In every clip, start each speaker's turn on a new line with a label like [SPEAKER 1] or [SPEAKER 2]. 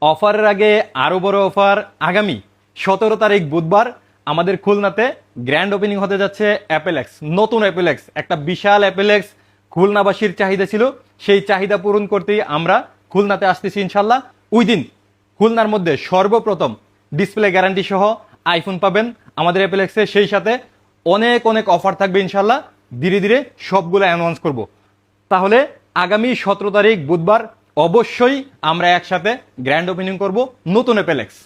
[SPEAKER 1] অফারের আগে আরো বড় অফার। আগামী 17 তারিখ বুধবার আমাদের খুলনাতে গ্র্যান্ড ওপেনিং হতে যাচ্ছে অ্যাপেলেক্স, নতুন অ্যাপেলেক্স। একটা বিশাল অ্যাপেলেক্স খুলনাবাসীর চাহিদা ছিল, সেই চাহিদা পূরণ করতেই আমরা খুলনাতে আসতেছি ইনশাল্লাহ। ওই দিন খুলনার মধ্যে সর্বপ্রথম ডিসপ্লে গ্যারান্টি সহ আইফোন পাবেন আমাদের অ্যাপেলেক্সে। সেই সাথে অনেক অনেক অফার থাকবে ইনশাল্লাহ। ধীরে ধীরে সবগুলো অ্যানাউন্স করব। তাহলে আগামী 17 তারিখ বুধবার অবশ্যই আমরা একসাথে গ্র্যান্ড ওপেনিং করব নতুন অ্যাপেলেক্স।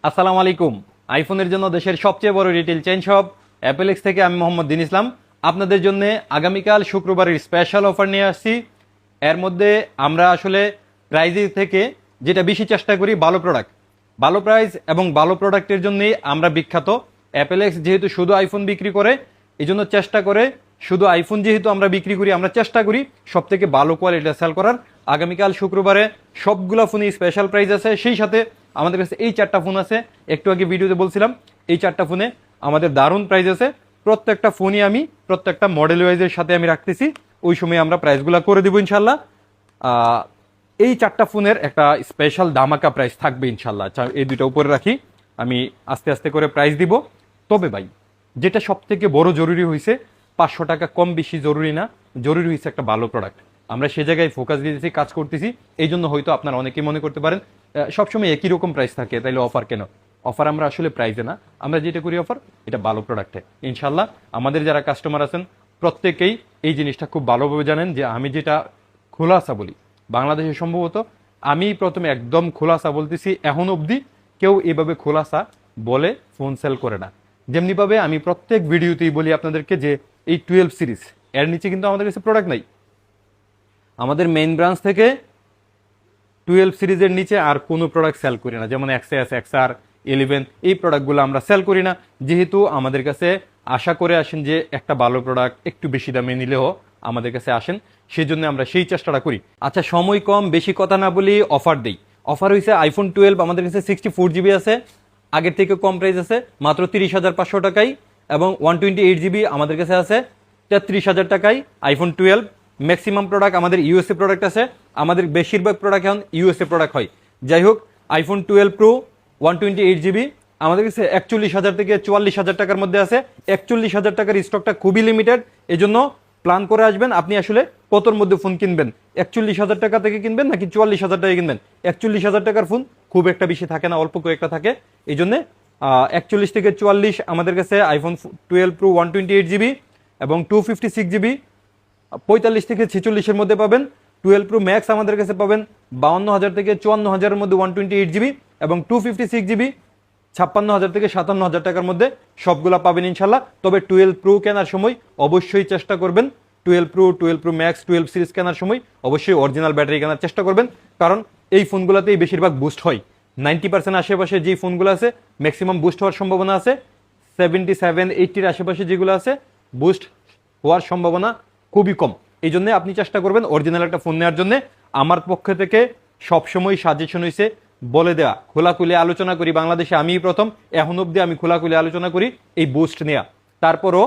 [SPEAKER 1] আসসালামু আলাইকুম। আইফোনের জন্য দেশের সবচেয়ে বড় রিটেল চেইন শপ অ্যাপেলেক্স থেকে আমি মোহাম্মদ দিন ইসলাম আপনাদের জন্য আগামীকাল শুক্রবারের স্পেশাল অফার নিয়ে আসছি। এর মধ্যে আমরা আসলে প্রাইজের থেকে যেটা বেশি চেষ্টা করি ভালো প্রোডাক্ট, ভালো প্রাইস এবং ভালো প্রোডাক্টের জন্যই আমরা বিখ্যাত। অ্যাপেলেক্স যেহেতু শুধু আইফোন বিক্রি করে, এই জন্য চেষ্টা করে শুধু আইফোন যেহেতু আমরা বিক্রি করি, আমরা চেষ্টা করি সব থেকে ভালো কোয়ালিটি সেল করার। আগামীকাল শুক্রবারে সবগুলো ফোনই স্পেশাল প্রাইস আছে। সেই সাথে আমাদের কাছে এই 4টা ফোন আছে, একটু আগে ভিডিওতে বলছিলাম এই 4টা ফোনে আমাদের দারুণ প্রাইস আছে। প্রত্যেকটা ফোনই আমি প্রত্যেকটা মডেল ওয়াইজের সাথে আমি রাখতেছি, ওই সময় আমরা প্রাইসগুলো করে দেবো ইনশাল্লাহ। এই 4টা ফোনের একটা স্পেশাল ধামাকা প্রাইস থাকবে ইনশাল্লাহ। এই দুটো উপরে রাখি, আমি আস্তে আস্তে করে প্রাইস দিব। তবে ভাই, যেটা সব থেকে বড় জরুরি হয়েছে, 500 টাকা কম বেশি জরুরি না, জরুরি হয়েছে একটা ভালো প্রোডাক্ট। আমরা সে জায়গায় ফোকাস দিতেছি, কাজ করতেছি। এই জন্য হয়তো আপনারা অনেকেই মনে করতে পারেন সবসময় একই রকম প্রাইস থাকে, তাইলে অফার কেন? অফার আমরা আসলে প্রাইসে না, আমরা যেটা করি অফার এটা ভালো প্রোডাক্টে। ইনশাল্লাহ আমাদের যারা কাস্টমার আছেন প্রত্যেকেই এই জিনিসটা খুব ভালোভাবে জানেন যে আমি যেটা খোলাসা বলি, বাংলাদেশে সম্ভবত আমি প্রথমে একদম খোলাসা বলতেছি। এখন অবধি কেউ এভাবে খোলাসা বলে ফোন সেল করে না। যেমনিভাবে আমি প্রত্যেক ভিডিওতেই বলি আপনাদেরকে যে এই 12 সিরিজ এর নিচে কিন্তু আমাদের কাছে প্রোডাক্ট নাই। আমাদের মেইন ব্রাঞ্চ থেকে 12 সিরিজের নিচে আর কোনো প্রোডাক্ট সেল করি না, যেমন XS, XR, 11 এই প্রোডাক্টগুলো আমরা সেল করি না। যেহেতু আমাদের কাছে আশা করে আসেন যে একটা ভালো প্রোডাক্ট একটু বেশি দামে নিলেও আমাদের কাছে আসেন, সেই জন্য আমরা সেই চেষ্টাটা করি। আচ্ছা, সময় কম, বেশি কথা না বলি, অফার দেই। অফার হয়েছে আইফোন 12 আমাদের কাছে 64GB আছে, আগের থেকে কম প্রাইস আছে মাত্র 30,500 টাকায়। এবং 128GB আমাদের কাছে আছে 33,000 টাকায় আইফোন 12। ম্যাক্সিমাম প্রোডাক্ট আমাদের ইউএসএ প্রোডাক্ট আছে, আমাদের বেশিরভাগ প্রোডাক্ট এখন ইউএসএ প্রোডাক্ট হয়। যাই হোক, আইফোন 12 প্রো 128GB আমাদের কাছে 41,000 থেকে 44,000 টাকার মধ্যে আছে। 41,000 টাকার স্টকটা খুবই লিমিটেড, এই জন্য প্ল্যান করে আসবেন আপনি আসলে কতর মধ্যে ফোন কিনবেন। 41,000 টাকা থেকে কিনবেন নাকি 44,000 টাকা কিনবেন? 41,000 টাকার ফোন খুব একটা বেশি থাকে না, অল্প কয়েকটা থাকে। এই জন্য 41 থেকে 44 আমাদের কাছে আইফোন 12 প্রো 128GB এবং 256GB 45 থেকে 46-এর মধ্যে পাবেন। 12 প্রো ম্যাক্স আমাদের কাছে পাবেন 52,000 থেকে 54,000-এর মধ্যে 128GB এবং 256GB 56,000 থেকে 57,000 টাকার মধ্যে সবগুলা পাবেন ইনশাল্লাহ। তবে 12 প্রো কেনার সময় অবশ্যই চেষ্টা করবেন 12 প্রো, 12 প্রো ম্যাক্স, 12 সিরিজ কেনার সময় অবশ্যই অরিজিনাল ব্যাটারি কেনার চেষ্টা করবেন, কারণ এই ফোনগুলোতেই বেশিরভাগ বুস্ট হয়। 90% আশেপাশে যে ফোনগুলো আছে ম্যাক্সিমাম বুস্ট হওয়ার সম্ভাবনা আছে। 77-80-র আশেপাশে যেগুলো আছে বুস্ট হওয়ার সম্ভাবনা খুবই কম। এই জন্য আপনি চেষ্টা করবেন অরিজিনাল একটা ফোন নেওয়ার জন্য। আমার পক্ষ থেকে সবসময় সাজেশন হয়েছে বলে দেওয়া, খোলাখুলি আলোচনা করি। বাংলাদেশে আমিই প্রথম, এখন অব্দি আমি খোলাখুলি আলোচনা করি এই বুস্ট নেওয়া। তারপরও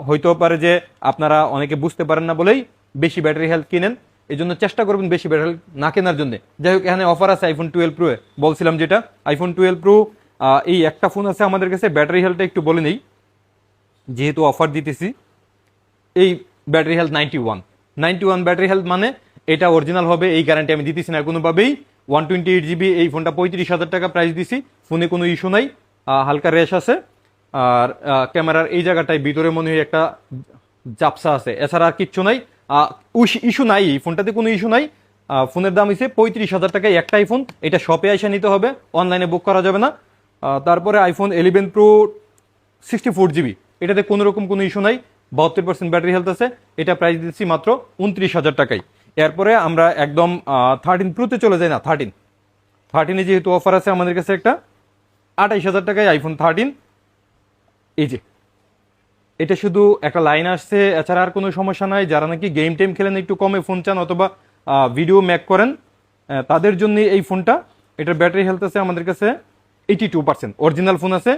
[SPEAKER 1] হইতে পারে যে আপনারা অনেকে বুঝতে পারেন না বলেই বেশি ব্যাটারি হেলথ কিনেন, এই জন্য চেষ্টা করবেন বেশি ব্যাটারি না কেনার জন্য। যাই হোক, এখানে অফার আছে আইফোন 12 প্রো বলছিলাম, যেটা আইফোন 12 প্রো এই একটা ফোন আছে আমাদের কাছে। ব্যাটারি হেলথটা একটু বলে নেই, যেহেতু অফার দিতেছি। এই ব্যাটারি হেলথ 91 ব্যাটারি হেলথ, মানে এটা অরিজিনাল হবে এই গ্যারান্টি আমি দিতেছি না কোনোভাবেই। 128GB এই ফোনটা 35,000 টাকা প্রাইস দিছি। ফোনে কোনো ইস্যু নাই, হালকা রেশ আছে। আর ক্যামেরার এই জায়গাটায় ভিতরে মনে হয় একটা জাপসা আছে, এছাড়া আর কিচ্ছু নাই। ইস্যু নাই, এই ফোনটাতে কোনো ইস্যু নাই। ফোনের দাম হচ্ছে 35,000 টাকায় একটাই ফোন, এটা শপে এসে নিতে হবে, অনলাইনে বুক করা যাবে না। তারপরে আইফোন 11 প্রো 64GB, এটাতে কোনো রকম কোনো ইস্যু নাই, 72% ব্যাটারি হেলথ আছে। এটা প্রাইস দিচ্ছি মাত্র 29,000 টাকায়। এরপরে আমরা একদম 13 প্রোতে চলে যাই না। 13-এ যেহেতু অফার আছে আমাদের কাছে একটা 28,000 টাকায় আইফোন 13। এই যে এটা শুধু একটা লাইন আসছে, এছাড়া আর কোনো সমস্যা নাই। যারা নাকি গেম টেম খেলেন, একটু কমে ফোন চান অথবা ভিডিও মেক করেন, তাদের জন্য এই ফোনটা। এটার ব্যাটারি হেলথ আছে আমাদের কাছে 82%, অরিজিনাল ফোন আছে।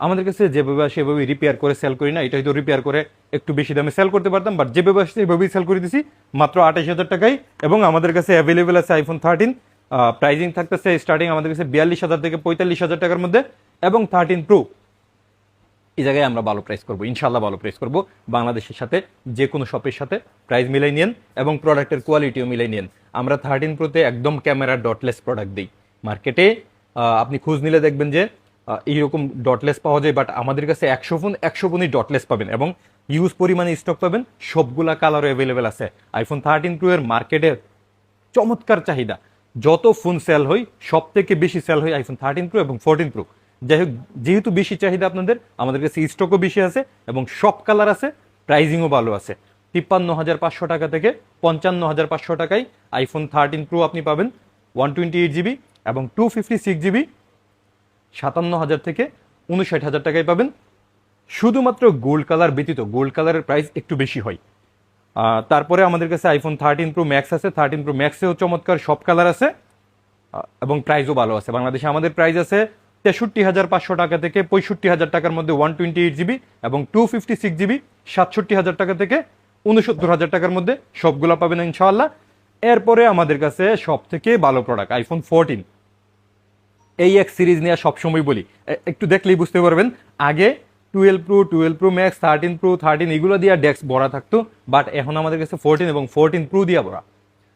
[SPEAKER 1] আমাদের কাছে যেভাবে আসে সেভাবে রিপেয়ার করে সেল করি না। এটা হয়তো রিপেয়ার করে একটু বেশি দামে সেল করতে পারতাম, বাট যেভাবে আসছে সেভাবেই সেল করে দিছি মাত্র 28,000 টাকায়। এবং আমাদের কাছে অ্যাভেলেবেল আছে আইফোন 13 প্রাইজিং থাকতেছে স্টার্টিং আমাদের কাছে 42,000 থেকে 45,000 টাকার মধ্যে, এবং 13 প্রো এই জায়গায় আমরা ভালো প্রাইস করবো, ইনশাল্লাহ ভালো প্রাইস করবো। বাংলাদেশের সাথে যে কোনো শপের সাথে প্রাইস মিলাই নিন এবং প্রোডাক্টের কোয়ালিটিও মিলাই নিন। আমরা 13 প্রোতে একদম ক্যামেরা ডটলেস প্রোডাক্ট দিই। মার্কেটে আপনি খোঁজ নিলে দেখবেন যে এইরকম ডটলেস পাওয়া যায়, বাট আমাদের কাছে 100 ফোনই ডটলেস পাবেন এবং ইউজ পরিমাণে স্টক পাবেন, সবগুলা কালারও অ্যাভেলেবেল আছে। আইফোন 13 প্রো এর মার্কেটে চমৎকার চাহিদা। যত ফোন সেল হয় সব থেকে বেশি সেল হয় আইফোন 13 প্রো এবং 14 প্রো। যাই হোক, যেহেতু বেশি চাহিদা আপনাদের, আমাদের কাছে স্টকও বেশি আছে এবং সব কালার আছে, প্রাইজিংও ভালো আছে। 53,500 টাকা থেকে 55,500 টাকায় আইফোন 13 প্রো আপনি পাবেন 128GB এবং 256GB 57,000 থেকে 59,000 টাকায় পাবেন। শুধুমাত্র গোল্ড কালার ব্যতীত, গোল্ড কালারের প্রাইস একটু বেশি হয়। তারপরে আমাদের কাছে আইফোন 13 প্রো ম্যাক্স আছে, 13 প্রো ম্যাক্সেও চমৎকার সব কালার আছে এবং প্রাইসও ভালো আছে। বাংলাদেশে আমাদের প্রাইস আছে 63,500 টাকা থেকে 65,000 টাকার মধ্যে 128GB এবং 256GB 67,000 টাকা থেকে 69,000 টাকার মধ্যে সবগুলো পাবেন ইনশাআল্লাহ। এরপরে আমাদের কাছে সব থেকে ভালো প্রোডাক্ট আইফোন 14। এই এক সিরিজ নিয়ে সবসময় বলি, একটু দেখলেই বুঝতে পারবেন। আগে 12 প্রো, 12 প্রো ম্যাক্স, 13 প্রো, 13 এগুলো দিয়ে ডেস্ক ভরা থাকতো, বাট এখন আমাদের কাছে 14 এবং 14 প্রো দিয়ে ভরা।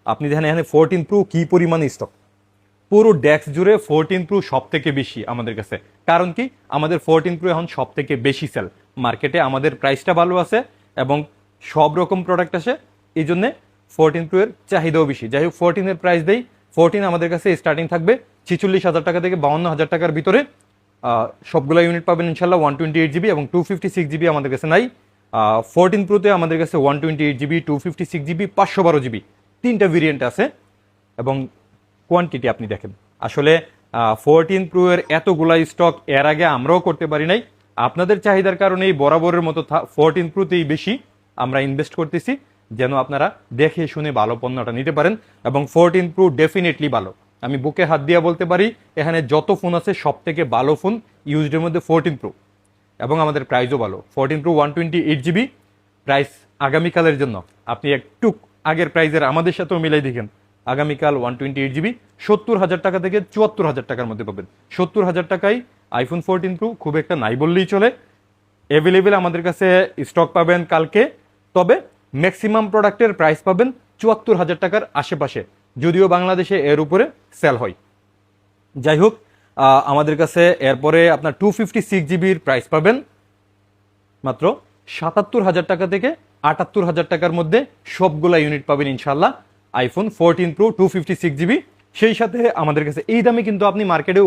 [SPEAKER 1] আপনি দেখেন এখানে 14 প্রো কি পরিমাণে স্টক, পুরো ডেস্ক জুড়ে 14 প্রো সব থেকে বেশি আমাদের কাছে। কারণ কি, আমাদের 14 প্রো এখন সব থেকে বেশি সেল মার্কেটে, আমাদের প্রাইসটা ভালো আছে এবং সব রকম প্রোডাক্ট আসে, এই জন্যে 14 প্রো এর চাহিদাও বেশি। যাই হোক, 14 এর প্রাইস দেই। 14 আমাদের কাছে স্টার্টিং থাকবে 46,000 টাকা থেকে 52,000 টাকার ভিতরে। সবগুলো ইউনিট পাবেন ইনশাল্লাহ 128GB এবং 256GB আমাদের কাছে নাই। 14 প্রোতে আমাদের কাছে 128GB, 256GB, 512GB তিনটা ভেরিয়েন্ট আছে এবং কোয়ান্টিটি আপনি দেখেন। আসলে 14 প্রো এর এতগুলা স্টক এর আগে আমরাও করতে পারি নাই। আপনাদের চাহিদার কারণে এই বরাবরের মতো 14 প্রোতেই বেশি আমরা ইনভেস্ট করতেছি, যেন আপনারা দেখে শুনে ভালো পণ্যটা নিতে পারেন। এবং 14 প্রো ডেফিনেটলি ভালো, আমি বুকে হাত দিয়ে বলতে পারি এখানে যত ফোন আছে সব থেকে ভালো ফোন ইউজডের মধ্যে 14 প্রো এবং আমাদের প্রাইসও ভালো। 14 প্রো 128GB প্রাইস আগামীকালের জন্য আপনি একটু আগের প্রাইসের আমাদের সাথেও মিলাই দেখেন। আগামীকাল 128GB 70,000 টাকা থেকে 74,000 টাকার মধ্যে পাবেন। 70,000 টাকায় আইফোন 14 প্রো খুব একটা নাই বললেই চলে। অ্যাভেলেবেল আমাদের কাছে স্টক পাবেন কালকে, তবে ম্যাক্সিমাম প্রোডাক্টের প্রাইস পাবেন 74,000 টাকার আশেপাশে, যদিও বাংলাদেশে এর উপরে সেল হয়। যাই হোক, আমাদের কাছে এরপরে আপনার 256GBর প্রাইস পাবেন মাত্র 77,000 টাকা থেকে 78,000 টাকার মধ্যে সবগুলা ইউনিট পাবেন ইনশাল্লাহ আইফোন 14 প্রো 256GB। সেই সাথে আমাদের কাছে এই দামে কিন্তু আপনি মার্কেটে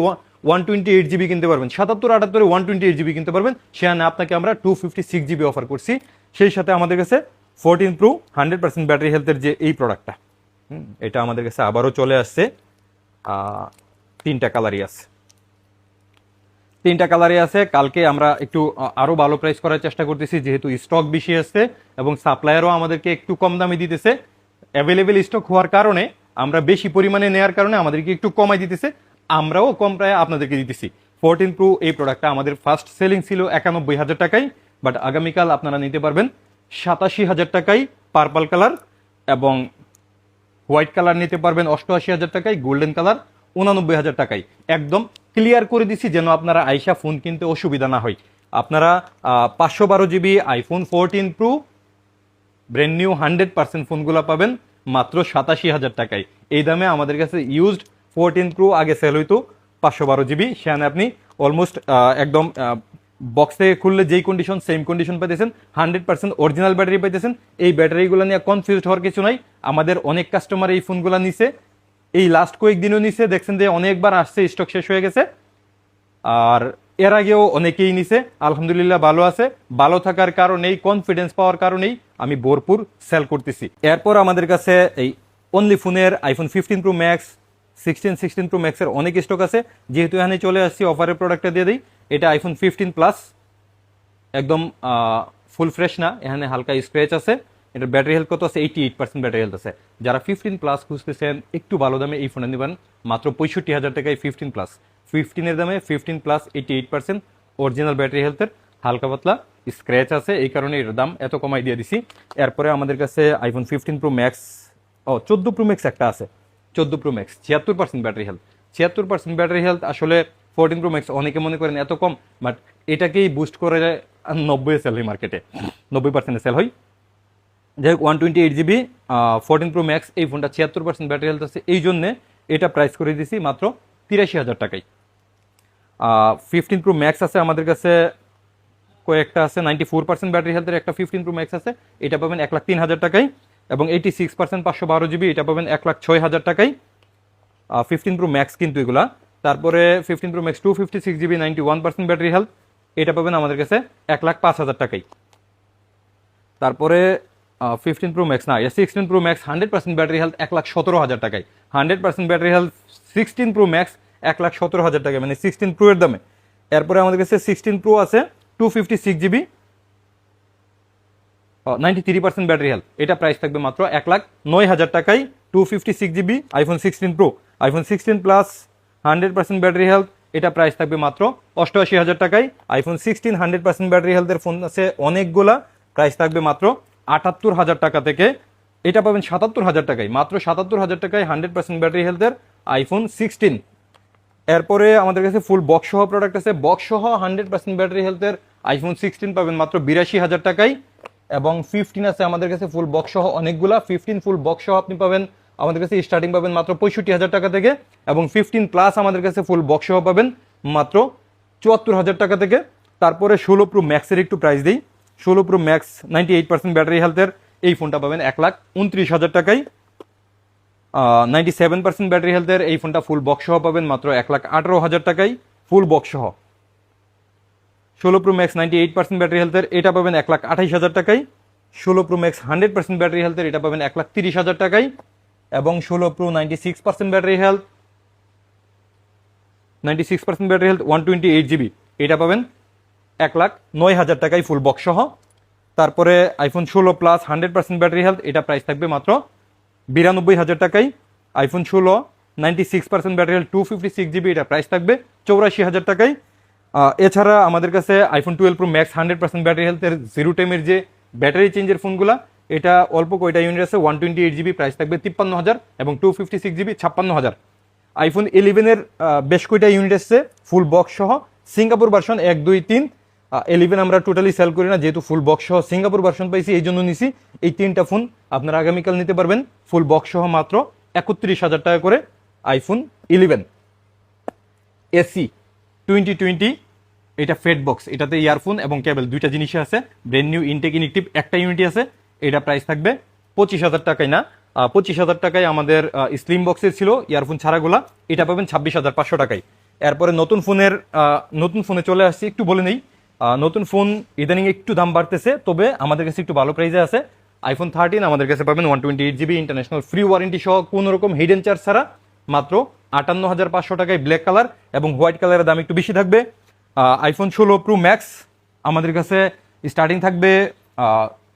[SPEAKER 1] 128GB কিনতে পারবেন, 77-78 128GB কিনতে পারবেন, সেখানে আপনাকে আমরা 256GB অফার করছি। সেই সাথে আমাদের কাছে 14 প্রো 100% ব্যাটারি হেলথের যে এই প্রোডাক্টটা, এটা আমাদের কাছে আবারও চলে আসছে। তিনটা কালারই আছে, তিনটা কালারই আছে। কালকে আমরা একটু আরো ভালো প্রাইস করার চেষ্টা করতেছি, যেহেতু স্টক বেশি আসছে এবং সাপ্লায়ারও আমাদেরকে একটু কম দামে দিতেছে। অ্যাভেলেবেল স্টক হওয়ার কারণে, আমরা বেশি পরিমাণে নেওয়ার কারণে আমাদেরকে একটু কমাই দিতেছে, আমরাও কম প্রায় আপনাদেরকে দিতেছি। 14 প্রো এই প্রোডাক্টটা আমাদের ফার্স্ট সেলিং ছিল 91,000 টাকায়, বাট আগামীকাল আপনারা নিতে পারবেন 87,000 টাকায় পার্পল কালার, এবং হোয়াইট কালার নিতে পারবেন 88,000 টাকায়, গোল্ডেন কালার 89,000 টাকায়। একদম ক্লিয়ার করে দিছি যেন আপনারা আইসা ফোন কিনতে অসুবিধা না হয়। আপনারা 512GB iPhone 14 pro brand new 100% ফোনগুলো পাবেন মাত্র 87,000 টাকায়। এই দামে আমাদের কাছে ইউজড 14 প্রো আগে সেল হইতো 512GB, সেখানে আপনি অলমোস্ট একদম বক্স থেকে খুললে যেই কন্ডিশন সেম কন্ডিশন পাইতেছেন, 100% অরিজিনাল ব্যাটারি পাইতেছেন। এই ব্যাটারিগুলো নিয়ে কনফিউজড হওয়ার কিছু নাই। আমাদের অনেক কাস্টমার এই ফোনগুলো নিছে, এই লাস্ট কয়েকদিনও নিছে, দেখছেন যে অনেকবার আসছে, স্টক শেষ হয়ে গেছে। আর এর আগেও অনেকেই নিছে, আলহামদুলিল্লাহ ভালো আছে। ভালো থাকার কারণেই, কনফিডেন্স পাওয়ার কারণেই আমি ভরপুর সেল করতেছি। এরপর আমাদের কাছে এই অনলি ফোনের আইফোন 15 প্রো ম্যাক্স, 16 প্রো ম্যাক্সের অনেক স্টক আছে। যেহেতু এখানে চলে আসছি, অফারের প্রোডাক্টটা দিয়ে দিই। এটা আইফোন 15 প্লাস, একদম ফুল ফ্রেশ না, এখানে হালকা স্ক্র্যাচ আছে। এটার ব্যাটারি হেলথ কত আছে? 88% ব্যাটারি হেলথ আছে। যারা 15 প্লাস খুঁজতেছেন একটু ভালো দামে, এই ফোনটা নেবেন মাত্র 65,000 টাকায়। 15 প্লাস, 15 এর দামে 15 প্লাস 88% অরিজিনাল ব্যাটারি হেলথের, হালকা পাতলা স্ক্র্যাচ আছে, এই কারণে এর দাম এত কমাই দিয়ে দিছি। এরপরে আমাদের কাছে iPhone 15 pro max, 14 pro max একটা আছে। 14 Pro Max 76% battery health. 76% battery health আসলে 14 Pro Max অনেকে মনে করেন এত কম, বাট এটাকেই বুস্ট করে 90 সেল হয় মার্কেটে, 90% সেল হয়। যাই হোক 128GB 14 Pro Max এই ফোনটা 76% ব্যাটারি হেলথ আছে, এই জন্যে এটা প্রাইস করে দিয়েছি মাত্র 83,000 টাকায়। 15 Pro Max আছে আমাদের কাছে, কয়েকটা আছে 94% ব্যাটারি হেলথের একটা 15 Pro Max আছে, এটা পাবেন 1,03,000 টাকায়। এবং 86% 512GB এটা পাবেন 1,06,000 টাকায়। 15 Pro Max কিন্তু এগুলা। তারপরে 15 Pro Max 256GB 91% battery health, এটা পাবেন আমাদের কাছে 1,05,000 টাকায়। তারপরে 15 Pro Max না, 16 Pro Max 100% ব্যাটারি হেলথ 1,17,000 টাকায়। 100% ব্যাটারি হেলথ 16 Pro Max 1,17,000 টাকায়, মানে 16 Pro এর দামে। এরপরে আমাদের কাছে 16 Pro আছে 256GB 93% ব্যাটারি হেলথ, এটা প্রাইস থাকবে মাত্র 1,09,000 টাকায়। 256GB iPhone 16 Pro, iPhone 16 Plus 100% battery health, এটা প্রাইস থাকবে মাত্র 88,000 টাকায়। iPhone 16 100% ব্যাটারি হেলথের ফোন আছে অনেকগুলা, প্রাইস থাকবে মাত্র 78,000 টাকা থেকে, এটা পাবেন 77,000 টাকায়, মাত্র 77,000 টাকায় 100% ব্যাটারি হেলথের iPhone 16। এরপরে আমাদের কাছে ফুল বক্স সহ প্রোডাক্ট আছে, বক্স সহ 100% ব্যাটারি হেলথের iPhone 16 পাবেন মাত্র 82,000 টাকায়। এবং 15 আছে আমাদের কাছে ফুল বক্স সহ অনেকগুলা, 15 ফুল বক্স সহ আপনি পাবেন আমাদের কাছে স্টার্টিং পাবেন মাত্র 65,000 টাকা থেকে। এবং 15 প্লাস আমাদের কাছে ফুল বক্স সহ পাবেন মাত্র 74,000 টাকা থেকে। তারপরে 16 Pro Max এর একটু প্রাইস দিই। 16 Pro Max 98% ব্যাটারি হেলথের এই ফোনটা পাবেন 1,29,000 টাকায়। 97% ব্যাটারি হেলথের এই ফোনটা ফুল বক্স সহ পাবেন মাত্র 1,18,000 টাকায়, ফুল বক্স সহ। 16 Pro Max 98% ব্যাটারি হেলথের এটা পাবেন 1,28,000 টাকায়। 16 Pro Max 100% ব্যাটারি হেলথের এটা পাবেন 1,30,000 টাকায়। এবং 16 Pro 96% battery health 96% battery health 128GB এটা পাবেন 1,09,000 টাকায় ফুল বক্স সহ। তারপরে iPhone 16 Plus 100% ব্যাটারি হেলথ, এটা প্রাইস থাকবে মাত্র 92,000 টাকায়। iPhone 16 96% ব্যাটারি হেলথ 256GB এটা প্রাইস থাকবে 84,000 টাকায়। এছাড়া আমাদের কাছে iPhone 12 Pro Max 100% ব্যাটারি হেলথের জিরো টাইমের যে ব্যাটারি চেঞ্জের ফোনগুলা, এটা অল্প কয়টা ইউনিট আছে, 128GB প্রাইস থাকবে 53,000 এবং 256GB 56,000। iPhone 11 এর বেশ কয়টা ইউনিট আছে ফুল বক্স সহ, সিঙ্গাপুর ভার্সন 1, 2, 3। 11 আমরা টোটালি সেল করি না, যেহেতু ফুল বক্স সহ সিঙ্গাপুর ভার্সন পাইছি এই জন্য নিছি। এই তিনটা ফোন আপনারা আগামীকাল নিতে পারবেন ফুল বক্স সহ মাত্র 31,000 টাকা করে। iPhone 11 এসি 2020 এটা ফেড বক্স, এটাতে ইয়ারফোন এবং কেবল দুইটা জিনিসই আছে। ব্র্যান্ড নিউ ইনটেক ইনেকটিভ একটা ইউনিট আছে, এটা প্রাইস থাকবে 25,000 টাকায় না, 25,000 টাকায় আমাদের স্লিম বক্সের ছিল ইয়ারফোন ছাড়াগুলা, এটা পাবেন 26,500 টাকায়। এরপরে নতুন ফোনে চলে আসছি, একটু বলে নেই নতুন ফোন ইদানিং একটু দাম বাড়তেছে, তবে আমাদের কাছে একটু ভালো প্রাইসে আছে। iPhone 13 আমাদের কাছে পাবেন 128GB ইন্টারন্যাশনাল ফ্রি ওয়ারেন্টি সহ, কোনো রকম হিডেন চার্জ ছাড়া, মাত্র 58,500 টাকায় ব্ল্যাক কালার, এবং হোয়াইট কালারের দাম একটু বেশি থাকবে। iPhone 16 Pro Max আমাদের কাছে স্টার্টিং থাকবে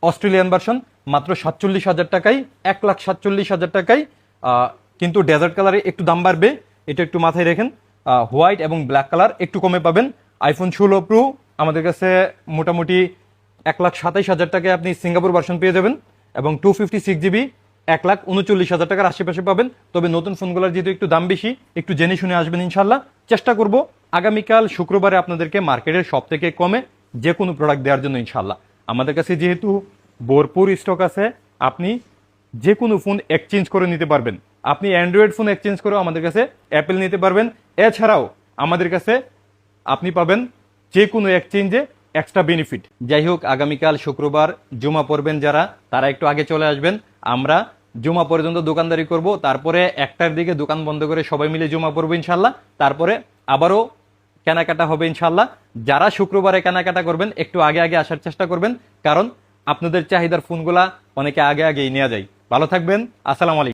[SPEAKER 1] অস্ট্রেলিয়ান ভার্সন মাত্র 47,000 টাকায়, 1,47,000 টাকায়। কিন্তু ডেজার্ট কালারে একটু দাম বাড়বে, এটা একটু মাথায় রেখেন। হোয়াইট এবং ব্ল্যাক কালার একটু কমে পাবেন। iPhone 16 Pro আমাদের কাছে মোটামুটি 1,27,000 টাকায় আপনি সিঙ্গাপুর ভার্সন পেয়ে যাবেন, এবং 256GB 1,39,000 টাকার আশেপাশে পাবেন। তবে নতুন ফোনগুলোর যেহেতু একটু দাম বেশি, একটু জেনে শুনে আসবেন ইনশাল্লাহ। চেষ্টা করব আগামীকাল শুক্রবারে আপনাদেরকে মার্কেটের সব থেকে কমে যে কোনো প্রোডাক্ট দেওয়ার জন্য ইনশাল্লাহ। আমাদের কাছে যেহেতু ভরপুর স্টক আছে, আপনি যে কোনো ফোন এক্সচেঞ্জ করে নিতে পারবেন। আপনি অ্যান্ড্রয়েড ফোন এক্সচেঞ্জ করেও আমাদের কাছে অ্যাপেল নিতে পারবেন। এছাড়াও আমাদের কাছে আপনি পাবেন যে কোনো এক্সচেঞ্জে এক্সট্রা বেনিফিট। যাই হোক, আগামীকাল শুক্রবার জুমা পড়বেন যারা, তারা একটু আগে চলে আসবেন। আমরা জুমা পর্যন্ত দোকানদারি করব, তারপরে 1টার দিকে দোকান বন্ধ করে সবাই মিলে জুমা পড়বো ইনশাল্লাহ। তারপরে আবারও কেনাকাটা হবে ইনশাল্লাহ। যারা শুক্রবারে কেনাকাটা করবেন একটু আগে আগে আসার চেষ্টা করবেন, কারণ আপনাদের চাহিদার ফোনগুলা অনেকে আগে আগেই নেওয়া যায়। ভালো থাকবেন, আসসালামু আলাইকুম।